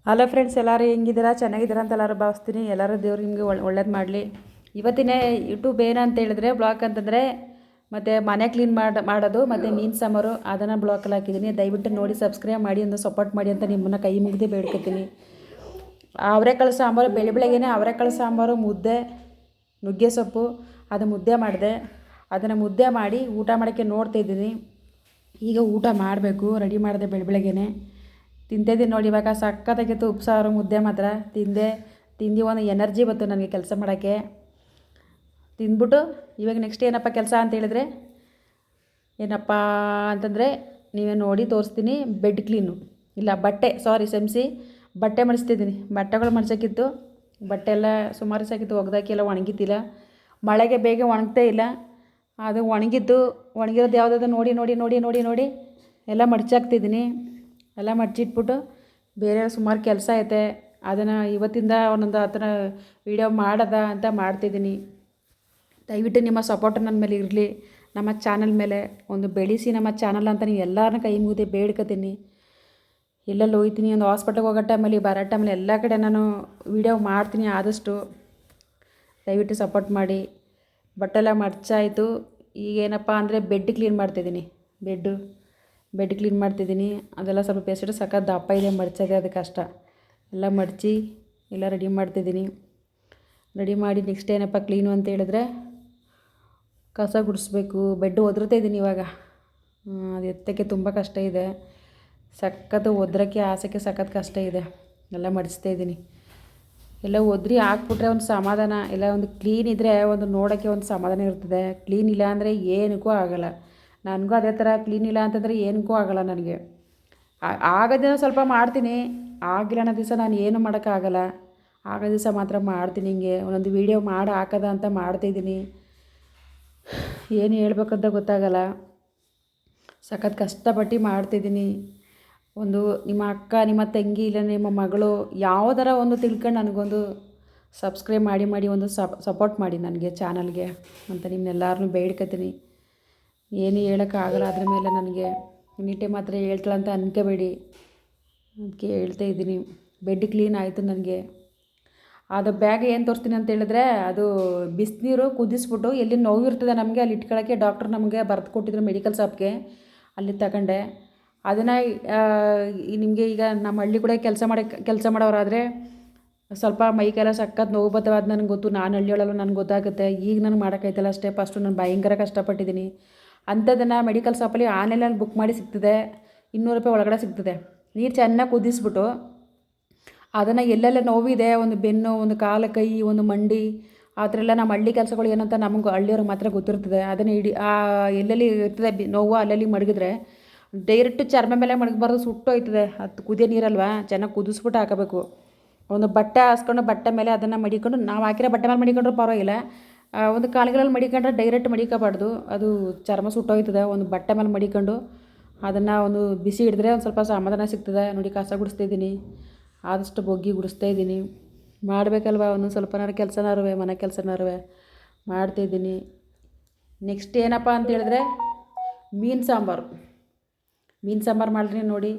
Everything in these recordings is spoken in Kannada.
ಹಲೋ ಫ್ರೆಂಡ್ಸ್, ಎಲ್ಲರೂ ಹೆಂಗಿದ್ದೀರಾ? ಚೆನ್ನಾಗಿದ್ದೀರಾ ಅಂತ ಎಲ್ಲರೂ ಭಾವಿಸ್ತೀನಿ. ಎಲ್ಲರೂ ದೇವ್ರು ನಿಮಗೆ ಒಳ್ಳೇದು ಮಾಡಲಿ. ಇವತ್ತಿನ ಯೂಟ್ಯೂಬ್ ಏನಂತ ಹೇಳಿದ್ರೆ, ಬ್ಲಾಗ್ ಅಂತಂದರೆ ಮತ್ತು ಮನೆ ಕ್ಲೀನ್ ಮಾಡೋದು ಮತ್ತು ಮೀನು ಸಾಂಬಾರು ಅದನ್ನು ಬ್ಲಾಗಲ್ಲಿ ಹಾಕಿದ್ದೀನಿ. ದಯವಿಟ್ಟು ನೋಡಿ ಸಬ್ಸ್ಕ್ರೈಬ್ ಮಾಡಿ, ಒಂದು ಸಪೋರ್ಟ್ ಮಾಡಿ ಅಂತ ನಿಮ್ಮನ್ನು ಕೈ ಮುಗಿದು ಬೇಡ್ಕೊತೀನಿ. ಅವರೆಕಾಳು ಸಾಂಬಾರು, ಬೆಳಗ್ಗೆನೇ ಅವರೆಕಾಳು ಸಾಂಬಾರು, ಮುದ್ದೆ, ನುಗ್ಗೆ ಸೊಪ್ಪು ಅದು ಮುದ್ದೆ ಮಾಡಿದೆ. ಅದನ್ನು ಮುದ್ದೆ ಮಾಡಿ ಊಟ ಮಾಡೋಕ್ಕೆ ನೋಡ್ತಾಯಿದ್ದೀನಿ. ಈಗ ಊಟ ಮಾಡಬೇಕು, ರೆಡಿ ಮಾಡಿದೆ ಬೆಳಗ್ಗೆನೇ ತಿಂತಿದ್ದೀನಿ. ನೋಡಿ ಇವಾಗ ಸಕ್ಕತ್ತಾಗಿತ್ತು ಉಪ್ಸಾರು ಮುದ್ದೆ ಮಾತ್ರ ತಿಂದು ಒಂದು ಎನರ್ಜಿ ಬಂತು ನನಗೆ ಕೆಲಸ ಮಾಡೋಕ್ಕೆ. ತಿಂದ್ಬಿಟ್ಟು ಇವಾಗ ನೆಕ್ಸ್ಟ್ ಏನಪ್ಪ ಕೆಲಸ ಅಂತ ಹೇಳಿದ್ರೆ, ಏನಪ್ಪ ಅಂತಂದರೆ ನೀವೇ ನೋಡಿ ತೋರಿಸ್ತೀನಿ. ಬೆಡ್ ಕ್ಲೀನು ಇಲ್ಲ ಬಟ್ಟೆ ಮಡಿಸ್ತಿದ್ದೀನಿ. ಬಟ್ಟೆಗಳು ಮಡ್ಸೋಕ್ಕಿತ್ತು. ಬಟ್ಟೆ ಎಲ್ಲ ಸುಮಾರು ಸಾಕಿತ್ತು, ಒಗ್ದಾಕಿಲ್ಲ, ಒಣಗಿತ್ತಿಲ್ಲ. ಮಳೆಗೆ ಬೇಗ ಒಣಗ್ತೇ ಇಲ್ಲ. ಅದು ಒಣಗಿರೋದು ಯಾವುದಾದ್ರು ನೋಡಿ ನೋಡಿ ನೋಡಿ ನೋಡಿ ನೋಡಿ ಎಲ್ಲ ಮಡ್ಚಾಕ್ತಿದ್ದೀನಿ. ಎಲ್ಲ ಮಡ್ಚಿಟ್ಬಿಟ್ಟು ಬೇರೆ ಸುಮಾರು ಕೆಲಸ ಐತೆ, ಅದನ್ನು ಇವತ್ತಿಂದ ಒಂದೊಂದು ಆ ಥರ ವೀಡಿಯೋ ಮಾಡೋದ ಅಂತ ಮಾಡ್ತಿದ್ದೀನಿ. ದಯವಿಟ್ಟು ನಿಮ್ಮ ಸಪೋರ್ಟ್ ನನ್ನ ಮೇಲೆ ಇರಲಿ. ನಮ್ಮ ಚಾನಲ್ ಮೇಲೆ ಒಂದು ಬೆಳೆಸಿ ನಮ್ಮ ಚಾನಲ್ ಅಂತ ನೀವು ಎಲ್ಲರನ್ನ ಕೈ ಮುಗಿದು ಬೇಡ್ಕೊತೀನಿ. ಎಲ್ಲೆಲ್ಲಿ ಹೋಗ್ತೀನಿ, ಒಂದು ಹಾಸ್ಪಿಟ್ಲಿಗೆ ಹೋಗೋ ಟೈಮಲ್ಲಿ, ಬರೋ ಟೈಮಲ್ಲಿ ಎಲ್ಲ ಕಡೆ ನಾನು ವೀಡಿಯೋ ಮಾಡ್ತೀನಿ. ಆದಷ್ಟು ದಯವಿಟ್ಟು ಸಪೋರ್ಟ್ ಮಾಡಿ. ಬಟ್ಟೆಲ್ಲ ಮಡ್ಚಾಯಿತು. ಈಗೇನಪ್ಪ ಅಂದರೆ ಬೆಡ್ ಕ್ಲೀನ್ ಮಾಡ್ತಿದ್ದೀನಿ. ಬೆಡ್ ಕ್ಲೀನ್ ಮಾಡ್ತಿದ್ದೀನಿ. ಅದೆಲ್ಲ ಸ್ವಲ್ಪ ಬೇಸಿಟ್ಟು ಸಖತ್ ದಪ್ಪ ಇದೆ, ಮಡ್ಚೋದೆ ಅದು ಕಷ್ಟ. ಎಲ್ಲ ಮಡಚಿ ಎಲ್ಲ ರೆಡಿ ಮಾಡ್ತಿದ್ದೀನಿ. ರೆಡಿ ಮಾಡಿ ನೆಕ್ಸ್ಟ್ ಏನಪ್ಪ ಕ್ಲೀನು ಅಂತ ಹೇಳಿದ್ರೆ, ಕಸ ಗುಡಿಸ್ಬೇಕು. ಬೆಡ್ ಒದರ್ತಾ ಇದ್ದೀನಿ ಇವಾಗ. ಅದು ಎತ್ತಕ್ಕೆ ತುಂಬ ಕಷ್ಟ ಇದೆ. ಸಖತ್ತು ಒದ್ರೋಕ್ಕೆ ಆಸಕ್ಕೆ ಸಖತ್ ಕಷ್ಟ ಇದೆ. ಎಲ್ಲ ಮಡಿಸ್ತಾ ಇದ್ದೀನಿ. ಎಲ್ಲ ಒದ್ರಿ ಹಾಕ್ಬಿಟ್ರೆ ಒಂದು ಸಮಾಧಾನ. ಎಲ್ಲ ಒಂದು ಕ್ಲೀನ್ ಇದ್ದರೆ ಒಂದು ನೋಡೋಕ್ಕೆ ಒಂದು ಸಮಾಧಾನ ಇರ್ತದೆ. ಕ್ಲೀನ್ ಇಲ್ಲ ಅಂದರೆ ಏನಕ್ಕೂ ಆಗೋಲ್ಲ. ನನಗೂ ಅದೇ ಥರ ಕ್ಲೀನ್ ಇಲ್ಲ ಅಂತಂದರೆ ಏನಕ್ಕೂ ಆಗೋಲ್ಲ ನನಗೆ. ಆಗೋದಿನ ಸ್ವಲ್ಪ ಮಾಡ್ತೀನಿ, ಆಗಿಲ್ಲ ಅನ್ನೋ ದಿವಸ ನಾನು ಏನು ಮಾಡೋಕ್ಕಾಗಲ್ಲ. ಆಗೋ ದಿವಸ ಮಾತ್ರ ಮಾಡ್ತೀನಿ. ಹಿಂಗೆ ಒಂದೊಂದು ವೀಡಿಯೋ ಮಾಡಿ ಹಾಕೋದ ಅಂತ ಮಾಡ್ತಾಯಿದ್ದೀನಿ. ಏನು ಹೇಳ್ಬೇಕಂತ ಗೊತ್ತಾಗಲ್ಲ. ಸಖತ್ ಕಷ್ಟಪಟ್ಟು ಮಾಡ್ತಿದ್ದೀನಿ. ಒಂದು ನಿಮ್ಮ ಅಕ್ಕ, ನಿಮ್ಮ ತಂಗಿ, ಇಲ್ಲ ನಿಮ್ಮ ಮಗಳು ಯಾವುದರ ಒಂದು ತಿಳ್ಕೊಂಡು ನನಗೊಂದು ಸಬ್ಸ್ಕ್ರೈಬ್ ಮಾಡಿ ಒಂದು ಸಪೋರ್ಟ್ ಮಾಡಿ ನನಗೆ ಚಾನಲ್ಗೆ ಅಂತ ನಿಮ್ಮೆಲ್ಲರನ್ನೂ ಬೇಡ್ಕೊತೀನಿ. ಏನು ಹೇಳೋಕ್ಕಾಗಲ್ಲ ಅದ್ರ ಮೇಲೆ ನನಗೆ. ನೀಟೆ ಮಾತ್ರ ಹೇಳ್ತಾಳೆ ಅಂತ ಅನ್ಕೋಬೇಡಿ, ಅದಕ್ಕೆ ಹೇಳ್ತಾ ಇದ್ದೀನಿ. ಬೆಡ್ ಕ್ಲೀನ್ ಆಯಿತು ನನಗೆ. ಅದು ಬ್ಯಾಗ್ ಏನು ತೋರಿಸ್ತೀನಿ ಅಂತ ಹೇಳಿದ್ರೆ, ಅದು ಬಿಸಿನೀರು ಕುದಿಸ್ಬಿಟ್ಟು ಎಲ್ಲಿ ನೋವಿರ್ತದೆ ನಮಗೆ ಅಲ್ಲಿ ಇಟ್ಕೊಳ್ಳೋಕ್ಕೆ ಡಾಕ್ಟ್ರು ನಮಗೆ ಬರೆದು ಕೊಟ್ಟಿದ್ರು ಮೆಡಿಕಲ್ ಶಾಪ್ಗೆ. ಅಲ್ಲಿ ತಗೊಂಡೆ ಅದನ್ನು. ನಿಮಗೆ ಈಗ ನಮ್ಮ ಹಳ್ಳಿ ಕೂಡ ಕೆಲಸ ಮಾಡೋರಾದರೆ ಸ್ವಲ್ಪ ಮೈಗೆಲ್ಲ ಸಖತ್ ನೋವು ಬರ್ತವೆ. ಅದು ನನಗೆ ಗೊತ್ತು. ನಾನು ಹಳ್ಳಿಯೊಳಲ್ಲ, ನನಗೆ ಗೊತ್ತಾಗುತ್ತೆ. ಈಗ ನನಗೆ ಮಾಡೋಕ್ಕಾಯ್ತಲ್ಲ ಅಷ್ಟೇ. ಫಸ್ಟು ನಾನು ಭಯಂಕರ ಕಷ್ಟಪಟ್ಟಿದ್ದೀನಿ. ಅಂಥದ್ದನ್ನು ಮೆಡಿಕಲ್ ಶಾಪಲ್ಲಿ ಆನ್ಲೈನಲ್ಲಿ ಬುಕ್ ಮಾಡಿ ಸಿಗ್ತದೆ. 200 ರೂಪಾಯಿ ಒಳಗಡೆ ಸಿಗ್ತದೆ. ನೀರು ಚೆನ್ನಾಗಿ ಕುದಿಸ್ಬಿಟ್ಟು ಅದನ್ನು ಎಲ್ಲೆಲ್ಲ ನೋವಿದೆ, ಒಂದು ಬೆನ್ನು, ಒಂದು ಕಾಲು, ಕೈ, ಒಂದು ಮಂಡಿ, ಆ ಥರ ಎಲ್ಲ ನಮ್ಮ ಹಳ್ಳಿ ಕೆಲಸಗಳು ಏನಂತ ನಮಗೆ ಹಳ್ಳಿಯವ್ರಿಗೆ ಮಾತ್ರ ಗೊತ್ತಿರ್ತದೆ. ಅದನ್ನು ಎಲ್ಲೆಲ್ಲಿ ಇರ್ತದೆ ನೋವು ಅಲ್ಲೆಲ್ಲಿ ಮಡಗಿದ್ರೆ ಡೈರೆಕ್ಟು ಚರ್ಮ ಮೇಲೆ ಮಡಗಬಾರ್ದು, ಸುಟ್ಟೋಯ್ತದೆ. ಅದು ಕುದಿಯೋ ನೀರಲ್ವಾ, ಚೆನ್ನಾಗಿ ಕುದಿಸ್ಬಿಟ್ಟು ಹಾಕಬೇಕು. ಒಂದು ಬಟ್ಟೆ ಹಾಸ್ಕೊಂಡು ಬಟ್ಟೆ ಮೇಲೆ ಅದನ್ನು ಮಡಿಕೊಂಡು, ನಾವು ಹಾಕಿರೋ ಬಟ್ಟೆ ಮೇಲೆ ಮಡಿಕೊಂಡ್ರೂ ಪರವಾಗಿಲ್ಲ. ಒಂದು ಕಾಲುಗಳಲ್ಲಿ ಮಡಿಕೊಂಡ್ರೆ ಡೈರೆಕ್ಟ್ ಮಡಿಕೋಬಾರ್ದು, ಅದು ಚರ್ಮ ಸುಟ್ಟೋಯ್ತದೆ. ಒಂದು ಬಟ್ಟೆ ಮೇಲೆ ಮಡಿಕೊಂಡು ಅದನ್ನು ಒಂದು ಬಿಸಿ ಹಿಡಿದ್ರೆ ಒಂದು ಸ್ವಲ್ಪ ಸಮಾಧಾನ ಸಿಗ್ತದೆ. ನೋಡಿ ಕಸ ಗುಡಿಸ್ತಾಯಿದ್ದೀನಿ. ಆದಷ್ಟು ಬೊಗ್ಗಿ ಗುಡಿಸ್ತಾಯಿದ್ದೀನಿ. ಮಾಡಬೇಕಲ್ವ ಒಂದೊಂದು ಸ್ವಲ್ಪನಾರು ಕೆಲಸನಾರು, ಮನೆ ಕೆಲಸನಾರು ಮಾಡ್ತಾಯಿದ್ದೀನಿ. ನೆಕ್ಸ್ಟ್ ಏನಪ್ಪ ಅಂತ ಹೇಳಿದ್ರೆ, ಮೀನು ಸಾಂಬಾರು ಮಾಡಿದ್ರೆ ನೋಡಿ.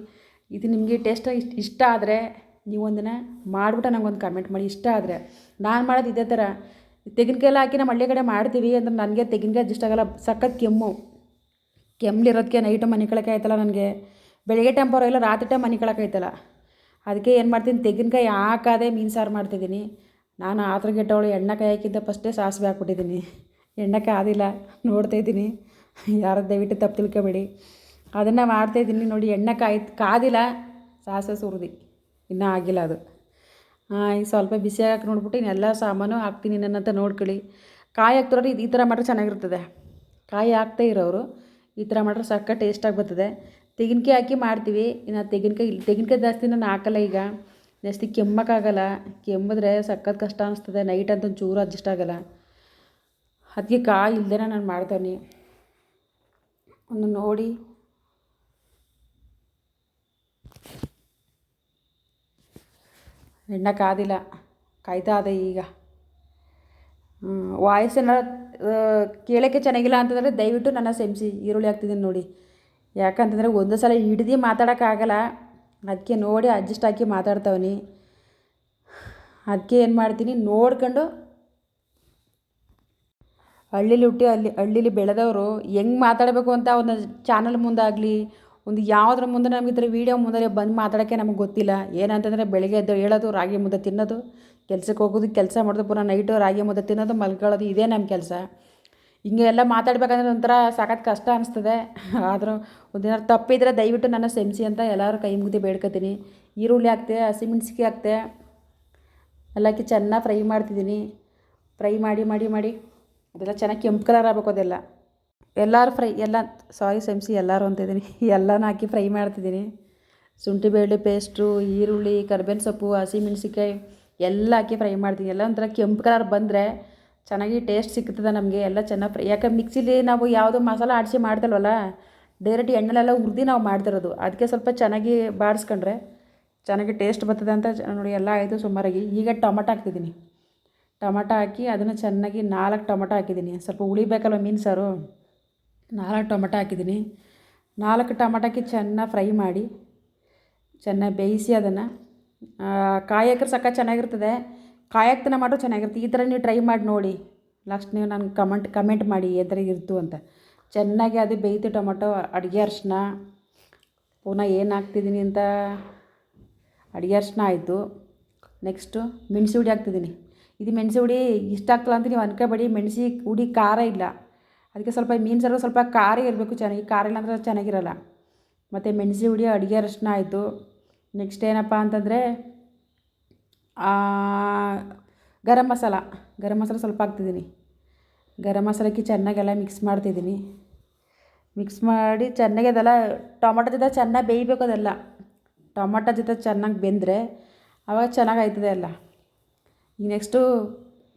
ಇದು ನಿಮಗೆ ಟೇಸ್ಟ್ ಇಷ್ಟ ಆದರೆ ನೀವು ಒಂದನ್ನು ಮಾಡಿಬಿಟ್ಟು ನನಗೊಂದು ಕಮೆಂಟ್ ಮಾಡಿ. ಇಷ್ಟ ಆದರೆ ನಾನು ಮಾಡೋದು ಇದೇ ಥರ. ತೆಂಗಿನಕಾಯಿ ಹಾಕಿ ನಮ್ಮ ಹಳ್ಳಿ ಕಡೆ ಮಾಡ್ತೀವಿ ಅಂದರೆ ನನಗೆ ತೆಂಗಿನಕಾಯಿ ಅಡ್ಜಸ್ಟ್ ಆಗೋಲ್ಲ. ಸಖತ್ ಕೆಮ್ಮಲಿರೋದಕ್ಕೆ ನೈಟು ಮನಿಕೊಳಕ್ಕೆ ಆಯ್ತಲ್ಲ ನನಗೆ. ಬೆಳಗ್ಗೆ ಟೈಮ್ ಪರವಾಗಿಲ್ಲ, ರಾತ್ರಿ ಟೈಮ್ ಮನಿಕೊಳಕ್ಕೆ ಆಯ್ತಲ್ಲ. ಅದಕ್ಕೆ ಏನು ಮಾಡ್ತೀನಿ, ತೆಂಗಿನಕಾಯಿ ಹಾಕದೆ ಮೀನು ಸಾರು ಮಾಡ್ತಿದ್ದೀನಿ. ನಾನು ಆತ್ರಗೆಟ್ಟವಳು. ಎಣ್ಣೆಕಾಯಿ ಹಾಕಿದ್ದ ಫಸ್ಟೇ ಸಾಸಿವೆ ಹಾಕ್ಬಿಟ್ಟಿದ್ದೀನಿ. ಎಣ್ಣೆಕಾಯಿ ಆದಿಲ್ಲ, ನೋಡ್ತಾಯಿದ್ದೀನಿ. ಯಾರು ದಯವಿಟ್ಟು ತಪ್ಪು ತಿಳ್ಕೊಬೇಡಿ. ಅದನ್ನು ಮಾಡ್ತಾಯಿದ್ದೀನಿ ನೋಡಿ. ಎಣ್ಣೆ ಕಾದಿಲ್ಲ, ಸಾಸಿವೆ ಸುರಿದು ಇನ್ನೂ ಆಗಿಲ್ಲ ಅದು. ಈಗ ಸ್ವಲ್ಪ ಬಿಸಿ ಹಾಕಿ ನೋಡ್ಬಿಟ್ಟು ಇನ್ನೆಲ್ಲ ಸಾಮಾನು ಹಾಕ್ತೀನಿ ನನ್ನಂತ ನೋಡ್ಕೊಳ್ಳಿ. ಕಾಯಿ ಹಾಕ್ತಿರೋರು ಈ ಥರ ಮಾಡಿದ್ರೆ ಚೆನ್ನಾಗಿರ್ತದೆ. ಕಾಯಿ ಹಾಕ್ತಾ ಇರೋರು ಈ ಥರ ಮಾಡಿದ್ರೆ ಸಕ್ಕ ಟೇಸ್ಟಾಗಿ ಬರ್ತದೆ. ತೆಂಗಿನಕಾಯಿ ಹಾಕಿ ಮಾಡ್ತೀವಿ. ಇನ್ನು ತೆಂಗಿನಕಾಯಿ ಜಾಸ್ತಿ ನಾನು ಹಾಕಲ್ಲ. ಈಗ ಜಾಸ್ತಿ ಕೆಮ್ಮಕ್ಕಾಗಲ್ಲ. ಕೆಮ್ಮಿದ್ರೆ ಸಖತ್ ಕಷ್ಟ ಅನಿಸ್ತದೆ. ನೈಟ್ ಅಂತ ಚೂರು ಅಡ್ಜಸ್ಟ್ ಆಗೋಲ್ಲ. ಅದಕ್ಕೆ ಕಾಯಿ ಇಲ್ಲದೇ ನಾನು ಮಾಡ್ತಾನೆ. ಒಂದು ನೋಡಿ, ಎಣ್ಣೆ ಕಾದಿಲ್ಲ, ಕಾಯ್ತಾ ಅದೇ ಈಗ. ವಾಯ್ಸ್ ಏನಾರು ಕೇಳೋಕ್ಕೆ ಚೆನ್ನಾಗಿಲ್ಲ ಅಂತಂದರೆ ದಯವಿಟ್ಟು ನನ್ನ ಕ್ಷಮಿಸಿ. ಈರುಳ್ಳಿ ಹಾಕ್ತಿದ್ದೀನಿ ನೋಡಿ. ಯಾಕಂತಂದರೆ ಒಂದು ಸಲ ಹಿಡ್ದು ಮಾತಾಡೋಕ್ಕಾಗಲ್ಲ. ಅದಕ್ಕೆ ನೋಡಿ ಅಡ್ಜಸ್ಟ್ ಹಾಕಿ ಮಾತಾಡ್ತಾವನಿ. ಅದಕ್ಕೆ ಏನು ಮಾಡ್ತೀನಿ ನೋಡ್ಕೊಂಡು, ಹಳ್ಳೀಲಿ ಹುಟ್ಟಿ ಹಳ್ಳೀಲಿ ಬೆಳೆದವರು ಹೆಂಗೆ ಮಾತಾಡಬೇಕು ಅಂತ ಒಂದು ಚಾನಲ್ ಮುಂದಾಗಲಿ, ಒಂದು ಯಾವುದ್ರ ಮುಂದೆ ನಮಗೆ ಈ ಥರ ವೀಡಿಯೋ ಮುಂದೆ ಬಂದು ಮಾತಾಡೋಕ್ಕೆ ನಮಗೆ ಗೊತ್ತಿಲ್ಲ. ಏನಂತಂದರೆ ಬೆಳಗ್ಗೆ ಎದ್ದು ಹೇಳೋದು, ರಾಗಿ ಮುದ್ದೆ ತಿನ್ನೋದು, ಕೆಲ್ಸಕ್ಕೆ ಹೋಗೋದು, ಕೆಲಸ ಮಾಡೋದು, ಪುನಃ ನೈಟು ರಾಗಿ ಮುದ್ದೆ ತಿನ್ನೋದು, ಮಲ್ಕೊಳ್ಳೋದು, ಇದೇ ನಮ್ಮ ಕೆಲಸ. ಹಿಂಗೆ ಎಲ್ಲ ಮಾತಾಡ್ಬೇಕಂದ್ರೆ ಒಂಥರ ಸಖತ್ ಕಷ್ಟ ಅನಿಸ್ತದೆ. ಆದರೂ ಒಂದೇನಾದ್ರು ತಪ್ಪಿದ್ರೆ ದಯವಿಟ್ಟು ನನ್ನ ಕ್ಷಮಿಸಿ ಅಂತ ಎಲ್ಲರೂ ಕೈ ಮುಗಿದು ಬೇಡ್ಕೊತೀನಿ. ಈರುಳ್ಳಿ ಹಾಕ್ತೆ, ಹಸಿಮೆಣ್ಸಿಕಾಯಿ ಹಾಕ್ತೆ, ಎಲ್ಲ ಹಾಕಿ ಚೆನ್ನಾಗಿ ಫ್ರೈ ಮಾಡ್ತಿದ್ದೀನಿ. ಫ್ರೈ ಮಾಡಿ ಮಾಡಿ ಮಾಡಿ ಅದೆಲ್ಲ ಚೆನ್ನಾಗಿ ಕೆಂಪು ಕಲರ್ ಆಗಬೇಕು. ಅದೆಲ್ಲ ಎಲ್ಲರೂ ಫ್ರೈ ಎಲ್ಲ ಕ್ಷಮಿಸಿ ಎಲ್ಲರೂ ಅಂತಿದ್ದೀನಿ, ಎಲ್ಲನೂ ಹಾಕಿ ಫ್ರೈ ಮಾಡ್ತಿದ್ದೀನಿ. ಶುಂಠಿ ಬೆಳ್ಳುಳ್ಳಿ ಪೇಸ್ಟು, ಈರುಳ್ಳಿ, ಕರಿಬೇವಿನ ಸೊಪ್ಪು, ಹಸಿಮೆಣ್ಸಿಕಾಯಿ ಎಲ್ಲ ಹಾಕಿ ಫ್ರೈ ಮಾಡ್ತೀನಿ. ಎಲ್ಲ ಒಂಥರ ಕೆಂಪು ಕಲರ್ ಬಂದರೆ ಚೆನ್ನಾಗಿ ಟೇಸ್ಟ್ ಸಿಗ್ತದೆ ನಮಗೆ. ಎಲ್ಲ ಚೆನ್ನಾಗಿ ಫ್ರೈ, ಯಾಕಂದ್ರೆ ಮಿಕ್ಸಿಲಿ ನಾವು ಯಾವುದೋ ಮಸಾಲ ಆಡಿಸಿ ಮಾಡ್ತಲ್ವಲ್ಲ, ಡೈರೆಕ್ಟ್ ಎಣ್ಣೆಲೆಲ್ಲ ಹುರಿದು ನಾವು ಮಾಡ್ತಿರೋದು. ಅದಕ್ಕೆ ಸ್ವಲ್ಪ ಚೆನ್ನಾಗಿ ಬಾಡಿಸ್ಕೊಂಡ್ರೆ ಚೆನ್ನಾಗಿ ಟೇಸ್ಟ್ ಬರ್ತದೆ ಅಂತ ನೋಡಿ. ಎಲ್ಲ ಆಯಿತು ಸುಮಾರಾಗಿ. ಈಗ ಟೊಮಟೊ ಹಾಕ್ತಿದ್ದೀನಿ. ಟೊಮಟೊ ಹಾಕಿ ಅದನ್ನು ಚೆನ್ನಾಗಿ 4 ಟೊಮಟೊ ಹಾಕಿದ್ದೀನಿ. ಸ್ವಲ್ಪ ಉಳಿಬೇಕಲ್ವ ಮೀನು ಸಾರು, 4 ಟೊಮಟೊ ಹಾಕಿದ್ದೀನಿ. 4 ಟೊಮಟೊ ಹಾಕಿ ಚೆನ್ನಾಗಿ ಫ್ರೈ ಮಾಡಿ, ಚೆನ್ನಾಗಿ ಬೇಯಿಸಿ ಅದನ್ನು ಕಾಯಿ ಹಾಕಿದ್ರೆ ಸಕ್ಕ ಚೆನ್ನಾಗಿರ್ತದೆ. ಕಾಯಿ ಹಾಕ್ತನ ಮಾಡೋ ಚೆನ್ನಾಗಿರುತ್ತೆ. ಈ ಥರ ನೀವು ಟ್ರೈ ಮಾಡಿ ನೋಡಿ. ಲಾಸ್ಟ್ ನೀವು ನನಗೆ ಕಮೆಂಟ್ ಮಾಡಿ ಈ ಥರ ಇರ್ತು ಅಂತ. ಚೆನ್ನಾಗಿ ಅದು ಬೇಯ್ತು ಟೊಮಟೊ. ಅಡುಗೆ ಅರಿಶಿನ ಪುನಃ ಏನು ಹಾಕ್ತಿದ್ದೀನಿ ಅಂತ, ಅಡುಗೆ ಅರಿಶಿನ ಆಯಿತು. ನೆಕ್ಸ್ಟು ಮೆಣಸಿ ಹುಡಿ ಹಾಕ್ತಿದ್ದೀನಿ. ಇದು ಮೆಣಸಿ ಹುಡಿ ಇಷ್ಟ ಆಗ್ತಲ್ಲ ಅಂತ ನೀವು ಅನ್ಕೋಬೇಡಿ, ಮೆಣಸಿ ಹುಡಿ ಖಾರ ಇಲ್ಲ. ಅದಕ್ಕೆ ಸ್ವಲ್ಪ ಮೀನು ಸಾರು ಸ್ವಲ್ಪ ಖಾರ ಇರಬೇಕು ಚೆನ್ನಾಗಿ, ಖಾರ ಇಲ್ಲ ಅಂದರೆ ಚೆನ್ನಾಗಿರಲ್ಲ. ಮತ್ತು ಮೆಣಸಿ ಹುಡಿ, ಅಡುಗೆ ಅರಿಶಿನ ಆಯಿತು. ನೆಕ್ಸ್ಟ್ ಏನಪ್ಪ ಅಂತಂದರೆ ಗರಂ ಮಸಾಲ ಸ್ವಲ್ಪ ಹಾಕ್ತಿದ್ದೀನಿ. ಗರಂ ಮಸಾಲಕ್ಕೆ ಚೆನ್ನಾಗೆಲ್ಲ ಮಿಕ್ಸ್ ಮಾಡ್ತಿದ್ದೀನಿ. ಮಿಕ್ಸ್ ಮಾಡಿ ಚೆನ್ನಾಗಿ ಅದೆಲ್ಲ ಟೊಮಟೊ ಜೊತೆ ಚೆನ್ನಾಗಿ ಬೇಯಬೇಕು. ಅದೆಲ್ಲ ಟೊಮಟೊ ಜೊತೆ ಚೆನ್ನಾಗಿ ಬೆಂದರೆ ಆವಾಗ ಚೆನ್ನಾಗಿ ಆಯ್ತದೆ ಎಲ್ಲ. ಈಗ ನೆಕ್ಸ್ಟು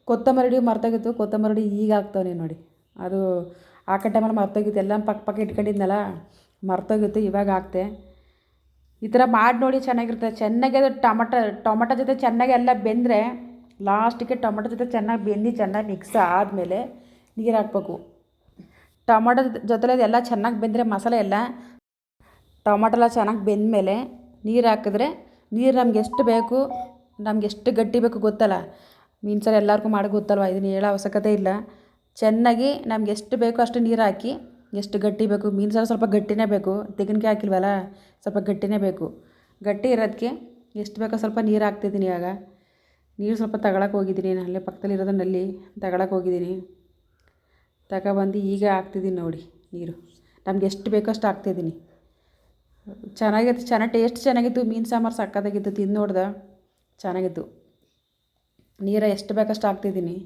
ಕೊತ್ತಂಬರಿ ಮರ್ತೋಗಿತ್ತು. ಕೊತ್ತಂಬರಿ ಈಗ ಹಾಕ್ತವನೆ ನೋಡಿ. ಅದು ಹಾಕೋ ಟೈಮಲ್ಲಿ ಮರ್ತೋಗಿತ್ತು, ಎಲ್ಲ ಪಕ್ಕ ಇಟ್ಕೊಂಡಿದ್ನಲ್ಲ, ಮರ್ತೋಗಿತ್ತು, ಇವಾಗ ಹಾಕ್ತೆ. ಈ ಥರ ಮಾಡಿ ನೋಡಿ, ಚೆನ್ನಾಗಿರ್ತದೆ. ಚೆನ್ನಾಗಿ ಅದು ಟೊಮಟೊ ಜೊತೆ ಚೆನ್ನಾಗಿ ಎಲ್ಲ ಬೆಂದರೆ ಲಾಸ್ಟಿಗೆ ಟೊಮಟೊ ಜೊತೆ ಚೆನ್ನಾಗಿ ಬೆಂದು ಚೆನ್ನಾಗಿ ಮಿಕ್ಸ್ ಆದಮೇಲೆ ನೀರು ಹಾಕ್ಬೇಕು. ಟೊಮಟೊ ಜೊತೆಲೆ ಎಲ್ಲ ಚೆನ್ನಾಗಿ ಬೆಂದರೆ ಮಸಾಲೆ ಎಲ್ಲ ಟೊಮಟೊ ಎಲ್ಲ ಚೆನ್ನಾಗಿ ಬೆಂದಮೇಲೆ ನೀರು ಹಾಕಿದ್ರೆ, ನೀರು ನಮ್ಗೆ ಎಷ್ಟು ಬೇಕು, ನಮ್ಗೆ ಎಷ್ಟು ಗಟ್ಟಿ ಬೇಕು ಗೊತ್ತಲ್ಲ. ಮೀನು ಸಾರು ಎಲ್ಲರಿಗೂ ಮಾಡೋಕೆ ಗೊತ್ತಲ್ವ, ಇದನ್ನು ಹೇಳೋ ಅವಶ್ಯಕತೆ ಇಲ್ಲ. ಚೆನ್ನಾಗಿ ನಮ್ಗೆ ಎಷ್ಟು ಬೇಕೋ ಅಷ್ಟು ನೀರು ಹಾಕಿ, ಎಷ್ಟು ಗಟ್ಟಿ ಬೇಕು, ಮೀನು ಸಾರು ಸ್ವಲ್ಪ ಗಟ್ಟಿನೇ ಬೇಕು, ತೆಂಗಿನಕಾಯಿ ಹಾಕಿಲ್ವಲ್ಲ, ಸ್ವಲ್ಪ ಗಟ್ಟಿನೇ ಬೇಕು. ಗಟ್ಟಿ ಇರೋದಕ್ಕೆ ಎಷ್ಟು ಬೇಕೋ ಸ್ವಲ್ಪ ನೀರು ಹಾಕ್ತಿದ್ದೀನಿ. ಇವಾಗ ನೀರು ಸ್ವಲ್ಪ ತಗೊಳಕ್ಕೆ ಹೋಗಿದ್ದೀನಿ, ಅಲ್ಲೇ ಪಕ್ಕದಲ್ಲಿರೋದು ನಲ್ಲಿ ತಗೊಳಕ್ಕೆ ಹೋಗಿದ್ದೀನಿ. ತಗೊಬಂದು ಈಗ ಹಾಕ್ತಿದ್ದೀನಿ ನೋಡಿ ನೀರು. ನಮ್ಗೆ ಎಷ್ಟು ಬೇಕೋ ಅಷ್ಟು ಹಾಕ್ತಿದ್ದೀನಿ. ಚೆನ್ನಾಗಿತ್ತು, ಚೆನ್ನಾಗಿ ಟೇಸ್ಟ್ ಚೆನ್ನಾಗಿತ್ತು. ಮೀನು ಸಾಂಬಾರು ಸಕ್ಕತ್ತಾಗಿತ್ತು, ತಿಂದು ನೋಡ್ದೆ, ಚೆನ್ನಾಗಿತ್ತು. ನೀರು ಎಷ್ಟು ಬೇಕಷ್ಟು ಹಾಕ್ತಿದ್ದೀನಿ.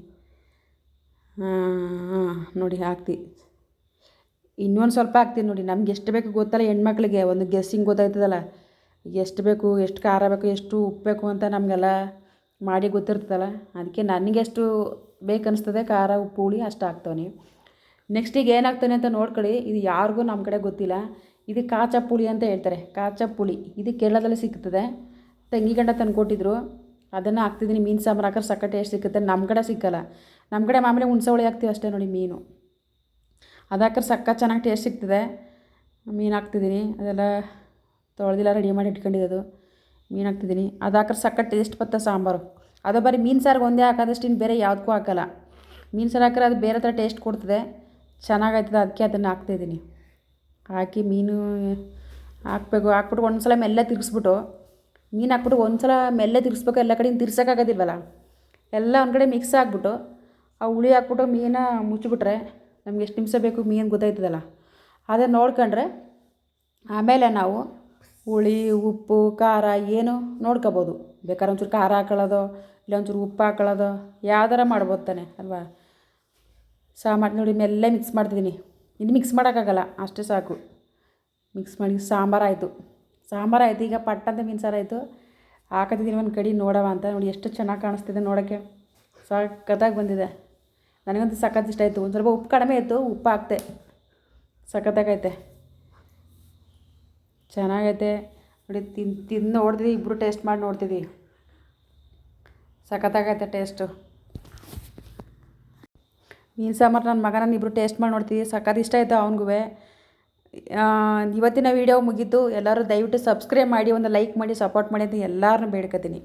ನೋಡಿ ಹಾಕ್ತಿ. ಇನ್ನೊಂದು ಸ್ವಲ್ಪ ಹಾಕ್ತೀನಿ ನೋಡಿ. ನಮ್ಗೆ ಎಷ್ಟು ಬೇಕು ಗೊತ್ತಲ್ಲ, ಹೆಣ್ಮಕ್ಳಿಗೆ ಒಂದು ಗೆಸ್ಸಿಂಗ್ ಗೊತ್ತಾಯ್ತದಲ್ಲ, ಎಷ್ಟು ಬೇಕು, ಎಷ್ಟು ಖಾರ ಬೇಕು, ಎಷ್ಟು ಉಪ್ಪು ಬೇಕು ಅಂತ ನಮಗೆಲ್ಲ ಮಾಡಿ ಗೊತ್ತಿರ್ತದಲ್ಲ. ಅದಕ್ಕೆ ನನಗೆ ಎಷ್ಟು ಬೇಕು ಅನಿಸ್ತದೆ ಖಾರ, ಉಪ್ಪು, ಹುಳಿ ಅಷ್ಟು ಹಾಕ್ತವನಿ. ನೆಕ್ಸ್ಟ್ ಈಗ ಏನಾಗ್ತಾನೆ ಅಂತ ನೋಡ್ಕೊಳ್ಳಿ. ಇದು ಯಾರಿಗೂ ನಮ್ಮ ಕಡೆ ಗೊತ್ತಿಲ್ಲ. ಇದು ಕಾಚ ಪುಳಿ ಅಂತ ಹೇಳ್ತಾರೆ. ಕಾಚ ಪುಳಿ ಇದು ಕೇರಳದಲ್ಲಿ ಸಿಗ್ತದೆ. ತಂಗಿ ಗಂಡ ತಂದು ಕೊಟ್ಟಿದ್ರು, ಅದನ್ನು ಹಾಕ್ತಿದ್ದೀನಿ. ಮೀನು ಸಾಂಬಾರು ಹಾಕಿದ್ರೆ ಸಕ್ಕ ಟೇಸ್ಟ್ ಸಿಗುತ್ತೆ. ನಮ್ಮ ಕಡೆ ಸಿಕ್ಕಲ್ಲ. ನಮ್ಮ ಕಡೆ ಮಾಮೂಲಿ ಹುಣಸೆ ಹುಳಿ ಹಾಕ್ತೀವಿ ಅಷ್ಟೇ ನೋಡಿ. ಮೀನು ಅದು ಹಾಕಿದ್ರೆ ಸಕ್ಕ ಚೆನ್ನಾಗಿ ಟೇಸ್ಟ್ ಸಿಗ್ತದೆ. ಮೀನು ಹಾಕ್ತಿದ್ದೀನಿ. ಅದೆಲ್ಲ ತೊಳೆದಿಲ್ಲ, ರೆಡಿ ಮಾಡಿ ಇಟ್ಕೊಂಡಿದ್ದು ಮೀನು ಹಾಕ್ತಿದ್ದೀನಿ. ಅದು ಹಾಕಿದ್ರೆ ಸಕ್ಕ ಟೇಸ್ಟ್ ಬರ್ತದೆ ಸಾಂಬಾರು. ಅದು ಬರೀ ಮೀನು ಸಾರಿಗೆ ಒಂದೇ ಹಾಕೋದಷ್ಟು ಇನ್ನು ಬೇರೆ ಯಾವುದಕ್ಕೂ ಹಾಕೋಲ್ಲ. ಮೀನು ಸಾರು ಹಾಕಿದ್ರೆ ಅದು ಬೇರೆ ಥರ ಟೇಸ್ಟ್ ಕೊಡ್ತದೆ, ಚೆನ್ನಾಗಾಯ್ತದೆ. ಅದಕ್ಕೆ ಅದನ್ನು ಹಾಕ್ತಾಯಿದ್ದೀನಿ. ಹಾಕಿ ಮೀನು ಹಾಕ್ಬೇಕು. ಹಾಕ್ಬಿಟ್ಟು ಒಂದು ಸಲ ಮೆಲ್ಲ ತಿರ್ಗಿಸ್ಬಿಟ್ಟು, ಮೀನು ಹಾಕ್ಬಿಟ್ಟು ಒಂದು ಸಲ ಮೆಲ್ಲ ತಿರ್ಗಿಸ್ಬೇಕು. ಎಲ್ಲ ಕಡೆ ತಿರ್ಸೋಕ್ಕಾಗೋದಿಲ್ವಲ್ಲ, ಎಲ್ಲ ಒಂದು ಕಡೆ ಮಿಕ್ಸ್ ಆಗಿಬಿಟ್ಟು ಆ ಹುಳಿ ಹಾಕ್ಬಿಟ್ಟು ಮೀನ ಮುಚ್ಚಿಬಿಟ್ರೆ ನಮ್ಗೆ ಎಷ್ಟು ನಿಮಿಷ ಬೇಕು ಮೀನು ಗೊತ್ತಾಯ್ತದಲ್ಲ. ಅದನ್ನು ನೋಡ್ಕೊಂಡ್ರೆ ಆಮೇಲೆ ನಾವು ಹುಳಿ, ಉಪ್ಪು, ಖಾರ ಏನು ನೋಡ್ಕೊಬೋದು. ಬೇಕಾದ್ರೆ ಒಂಚೂರು ಖಾರ ಹಾಕೊಳ್ಳೋದು, ಇಲ್ಲ ಒಂಚೂರು ಉಪ್ಪು ಹಾಕೊಳ್ಳೋದು, ಯಾವ್ದಾರ ಮಾಡ್ಬೋದು ತಾನೆ ಅಲ್ವಾ. ಸಾಂಬಾರು ನೋಡಿ ಮೆಲ್ಲ ಮಿಕ್ಸ್ ಮಾಡ್ತಿದ್ದೀನಿ. ಇನ್ನು ಮಿಕ್ಸ್ ಮಾಡೋಕ್ಕಾಗಲ್ಲ, ಅಷ್ಟೇ ಸಾಕು. ಮಿಕ್ಸ್ ಮಾಡಿ ಸಾಂಬಾರಾಯಿತು. ಈಗ ಪಟ್ಟಂತ ಮೀನು ಸಾರು ಆಯಿತು. ಹಾಕತ್ತಿದ್ದೀನಿ ಒಂದು ಕಡೆ ನೋಡವ ಅಂತ. ನೋಡಿ ಎಷ್ಟು ಚೆನ್ನಾಗಿ ಕಾಣಿಸ್ತಿದೆ ನೋಡೋಕ್ಕೆ, ಸಖತ್ತಾಗಿ ಬಂದಿದೆ. ನನಗಂತೂ ಸಖತ್ ಇಷ್ಟ ಆಯಿತು. ಒಂದು ಸ್ವಲ್ಪ ಉಪ್ಪು ಕಡಿಮೆ ಇತ್ತು, ಉಪ್ಪು ಹಾಕ್ತೆ. ಸಖತ್ತಾಗೈತೆ, ಚೆನ್ನಾಗೈತೆ ನೋಡಿ. ತಿಂದು ನೋಡ್ತಿದ್ವಿ, ಇಬ್ಬರು ಟೇಸ್ಟ್ ಮಾಡಿ ನೋಡ್ತಿದ್ವಿ. ಸಖತ್ತಾಗೈತೆ ಟೇಸ್ಟು. ಮೀನು ಸಾಂಬಾರು ನನ್ನ ಮಗ ನಾನು ಇಬ್ಬರು ಟೇಸ್ಟ್ ಮಾಡಿ ನೋಡ್ತೀವಿ. ಸಖತ್ ಇಷ್ಟ ಆಯಿತು ಅವನಿಗೂ. ಇವತ್ತಿನ ವೀಡಿಯೋ ಮುಗೀತು. ಎಲ್ಲರೂ ದಯವಿಟ್ಟು ಸಬ್ಸ್ಕ್ರೈಬ್ ಮಾಡಿ, ಒಂದು ಲೈಕ್ ಮಾಡಿ, ಸಪೋರ್ಟ್ ಮಾಡಿ ಅಂತ ಎಲ್ಲರನ್ನೂ ಬೇಡ್ಕೊತೀನಿ.